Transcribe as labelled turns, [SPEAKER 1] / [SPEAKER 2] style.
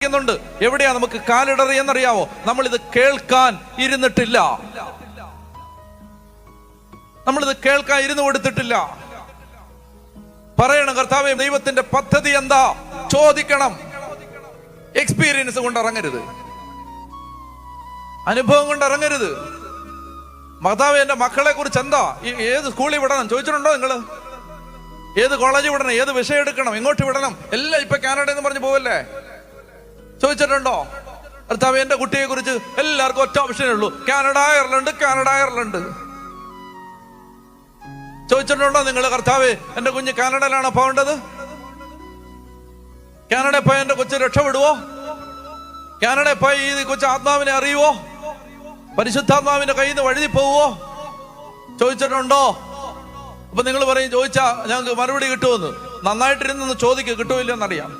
[SPEAKER 1] പഠിപ്പിക്കുന്നുണ്ട്. എവിടെയാ നമുക്ക് കാലിടറിയെന്നറിയാവോ? നമ്മൾ ഇത് കേൾക്കാൻ ഇരുന്നിട്ടില്ല. നമ്മളിത് കേൾക്കാൻ ഇരുന്ന് കൊടുത്തിട്ടില്ല. പറയണം, കർത്താവേ ദൈവത്തിന്റെ പദ്ധതി എന്താ ചോദിക്കണം. എക്സ്പീരിയൻസ് കൊണ്ട് ഇറങ്ങരുത്, അനുഭവം കൊണ്ട് ഇറങ്ങരുത്. കർത്താവേ എന്റെ മക്കളെ കുറിച്ച് എന്താ, ഏത് സ്കൂളിൽ വിടണം ചോദിച്ചിട്ടുണ്ടോ നിങ്ങള്? ഏത് കോളേജിൽ വിടണം, ഏത് വിഷയം എടുക്കണം, എങ്ങോട്ട് വിടണം, എല്ലാം ഇപ്പൊ കാനഡ എന്ന് പറഞ്ഞ് പോവല്ലേ, ചോദിച്ചിട്ടുണ്ടോ? കർത്താവേ എന്റെ കുട്ടിയെ കുറിച്ച് എല്ലാവർക്കും ഒറ്റ ഓപ്ഷനേ ഉള്ളൂ, കാനഡ അയർലൻഡ്, കാനഡ അയർലൻഡ്. ചോദിച്ചിട്ടുണ്ടോ നിങ്ങൾ, കർത്താവേ എന്റെ കുഞ്ഞ് കാനഡയിലാണോ പോകേണ്ടത്? കാനഡയിൽ പോയി എന്റെ കൊച്ചു രക്ഷപ്പെടുവോ? കാനഡയിൽ പോയി ഈ കൊച്ചു ആത്മാവിനെ അറിയുവോ? പരിശുദ്ധാത്മാവിന്റെ കയ്യിൽ നിന്ന് വഴുതി പോവോ? ചോദിച്ചിട്ടുണ്ടോ? അപ്പൊ നിങ്ങൾ പറയും ചോദിച്ചാ ഞങ്ങൾക്ക് മറുപടി കിട്ടുമെന്ന്. നന്നായിട്ടിരുന്ന് ചോദിക്കുക, കിട്ടുമില്ലെന്നറിയാം.